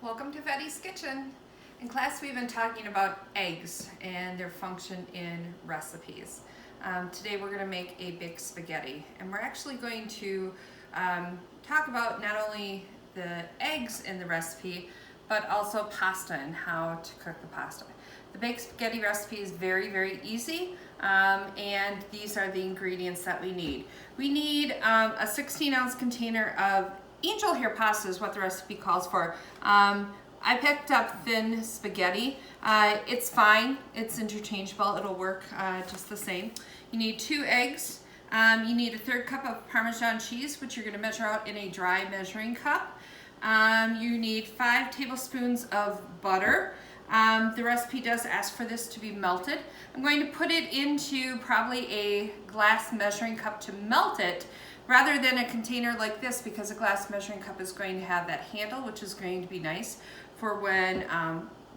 Welcome to Vetti's Kitchen. In class we've been talking about eggs and their function in recipes. Today we're going to make a big spaghetti, and we're actually going to talk about not only the eggs in the recipe but also pasta and how to cook the pasta. The baked spaghetti recipe is very easy, and these are the ingredients that we need. We need a 16-ounce container of angel hair pasta is what the recipe calls for. I picked up thin spaghetti. It's fine, it's interchangeable, it'll work just the same. You need 2 eggs. You need a 1/3 cup of Parmesan cheese, which you're going to measure out in a dry measuring cup. You need 5 tablespoons of butter. The recipe does ask for this to be melted. I'm going to put it into probably a glass measuring cup to melt it, rather than a container like this, because a glass measuring cup is going to have that handle, which is going to be nice for when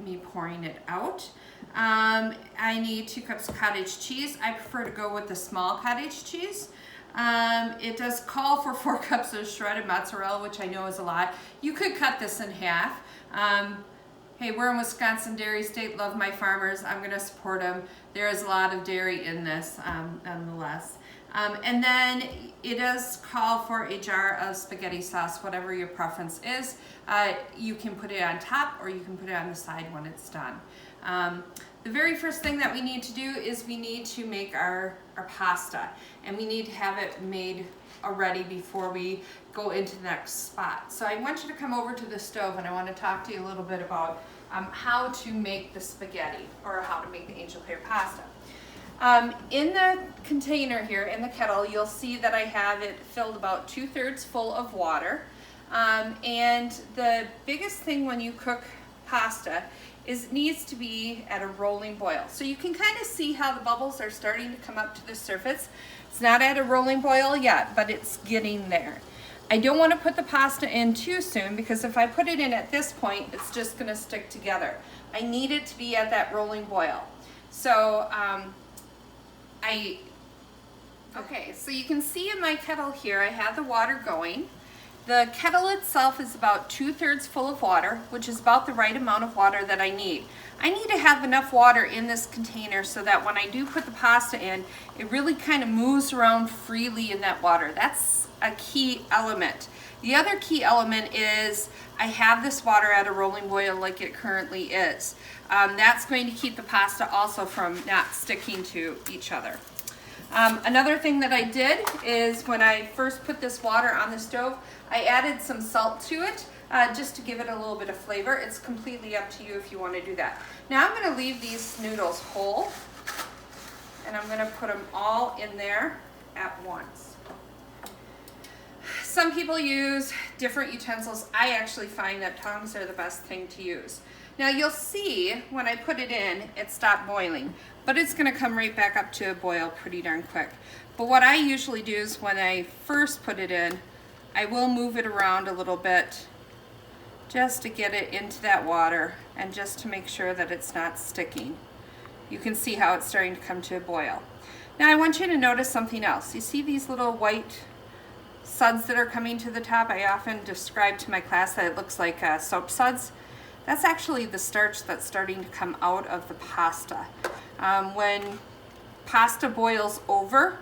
me pouring it out. I need 2 cups of cottage cheese. I prefer to go with the small cottage cheese. It does call for 4 cups of shredded mozzarella, which I know is a lot. You could cut this in half. Hey, we're in Wisconsin, dairy state, love my farmers. I'm gonna support them. There is a lot of dairy in this, nonetheless. And then it does call for a jar of spaghetti sauce, whatever your preference is. You can put it on top or you can put it on the side when it's done. The very first thing that we need to do is we need to make our pasta, and we need to have it made already before we go into the next spot. So I want you to come over to the stove, and I want to talk to you a little bit about how to make the spaghetti, or how to make the angel hair pasta. In the container here, in the kettle, you'll see that I have it filled about 2/3 full of water. And the biggest thing when you cook pasta is it needs to be at a rolling boil. So you can kind of see how the bubbles are starting to come up to the surface. It's not at a rolling boil yet, but it's getting there. I don't want to put the pasta in too soon, because if I put it in at this point, it's just going to stick together. I need it to be at that rolling boil. So okay, so you can see in my kettle here, I have the water going. The kettle itself is about 2/3 full of water, which is about the right amount of water that I need. I need to have enough water in this container so that when I do put the pasta in, it really kind of moves around freely in that water. That's a key element. The other key element is I have this water at a rolling boil like it currently is. That's going to keep the pasta also from not sticking to each other. Another thing that I did is when I first put this water on the stove, I added some salt to it just to give it a little bit of flavor. It's completely up to you if you want to do that. Now I'm going to leave these noodles whole, and I'm going to put them all in there at once. Some people use different utensils. I actually find that tongs are the best thing to use. Now you'll see when I put it in, it stopped boiling, but it's going to come right back up to a boil pretty darn quick. But what I usually do is when I first put it in, I will move it around a little bit just to get it into that water and just to make sure that it's not sticking. You can see how it's starting to come to a boil. Now I want you to notice something else. You see these little white suds that are coming to the top? I often describe to my class that it looks like soap suds. That's actually the starch that's starting to come out of the pasta. When pasta boils over,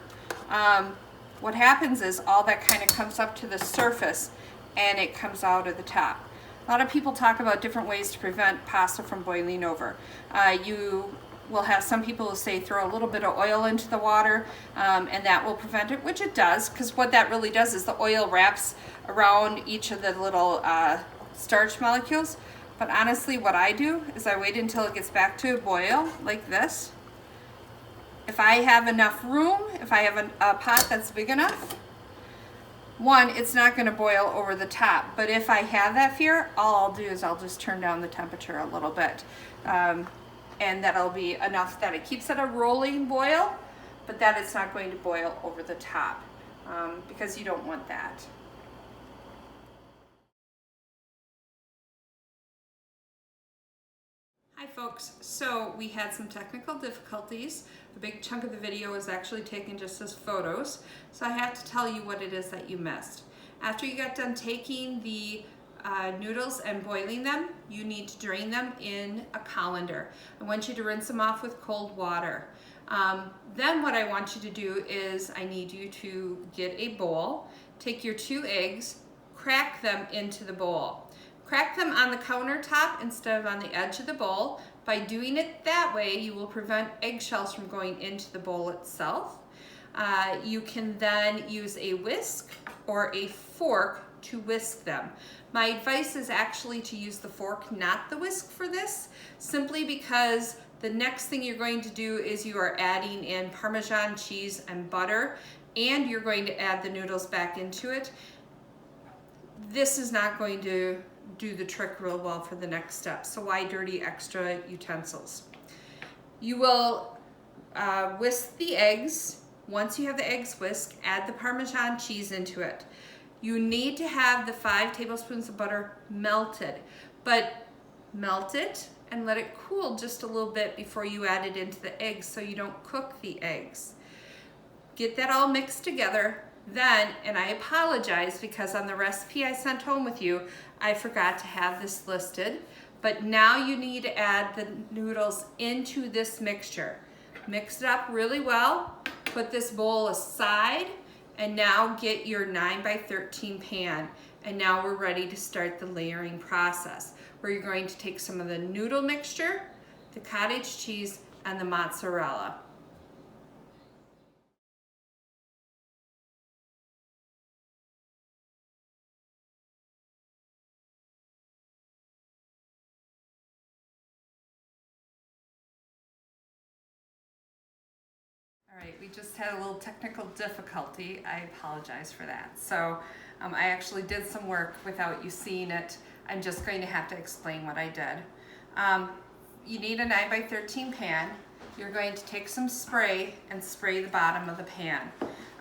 what happens is all that kind of comes up to the surface and it comes out of the top. A lot of people talk about different ways to prevent pasta from boiling over. You will have some people who say throw a little bit of oil into the water, and that will prevent it, which it does, because what that really does is the oil wraps around each of the little starch molecules. But honestly, what I do is I wait until it gets back to a boil like this. If I have enough room, if I have a pot that's big enough, one, it's not going to boil over the top. But if I have that fear, all I'll do is I'll just turn down the temperature a little bit. And that'll be enough that it keeps at a rolling boil, but that it's not going to boil over the top, because you don't want that. Hi folks, so we had some technical difficulties. A big chunk of the video was actually taken just as photos, so I have to tell you what it is that you missed. After you got done taking the noodles and boiling them, you need to drain them in a colander. I want you to rinse them off with cold water. Then what I want you to do is I need you to get a bowl, take your 2 eggs, crack them into the bowl. Crack them on the countertop instead of on the edge of the bowl. By doing it that way, you will prevent eggshells from going into the bowl itself. You can then use a whisk or a fork to whisk them. My advice is actually to use the fork, not the whisk for this, simply because the next thing you're going to do is you are adding in Parmesan cheese and butter, and you're going to add the noodles back into it. This is not going to do the trick real well for the next step, so why dirty extra utensils? You will whisk the eggs. Once you have the eggs whisked, add the Parmesan cheese into it. You need to have the 5 tablespoons of butter melted, but melt it and let it cool just a little bit before you add it into the eggs so you don't cook the eggs. Get that all mixed together. Then, and I apologize because on the recipe I sent home with you, I forgot to have this listed, but now you need to add the noodles into this mixture. Mix it up really well, put this bowl aside, and now get your 9x13 pan. And now we're ready to start the layering process, where you're going to take some of the noodle mixture, the cottage cheese, and the mozzarella. All right, we just had a little technical difficulty. I apologize for that. So I actually did some work without you seeing it. I'm just going to have to explain what I did. You need a 9x13 pan. You're going to take some spray and spray the bottom of the pan.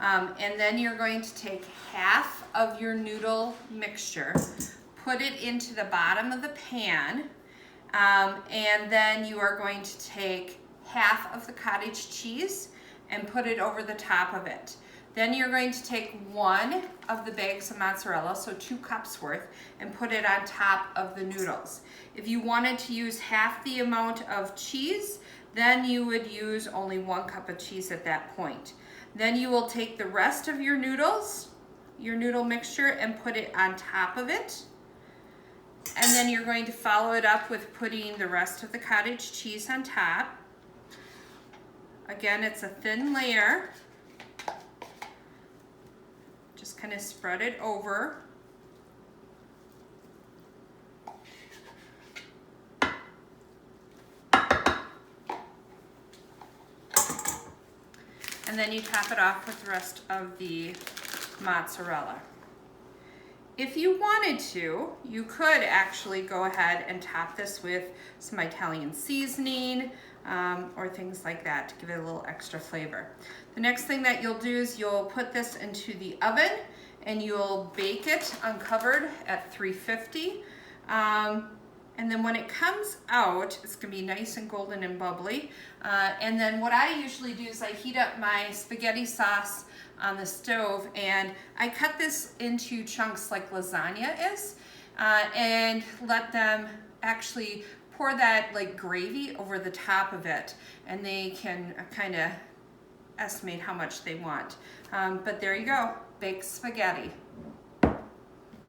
And then you're going to take half of your noodle mixture, put it into the bottom of the pan, and then you are going to take half of the cottage cheese and put it over the top of it. Then you're going to take 1 of the bags of mozzarella, so 2 cups worth, and put it on top of the noodles. If you wanted to use half the amount of cheese, then you would use only 1 cup of cheese at that point. Then you will take the rest of your noodles, your noodle mixture, and put it on top of it. And then you're going to follow it up with putting the rest of the cottage cheese on top. Again, it's a thin layer. Just kind of spread it over. And then you top it off with the rest of the mozzarella. If you wanted to, you could actually go ahead and top this with some Italian seasoning, or things like that to give it a little extra flavor. The next thing that you'll do is you'll put this into the oven and you'll bake it uncovered at 350. And then when it comes out, it's gonna be nice and golden and bubbly. And then what I usually do is I heat up my spaghetti sauce on the stove, and I cut this into chunks like lasagna is, and let them actually pour that like gravy over the top of it, and they can kind of estimate how much they want. But there you go, baked spaghetti.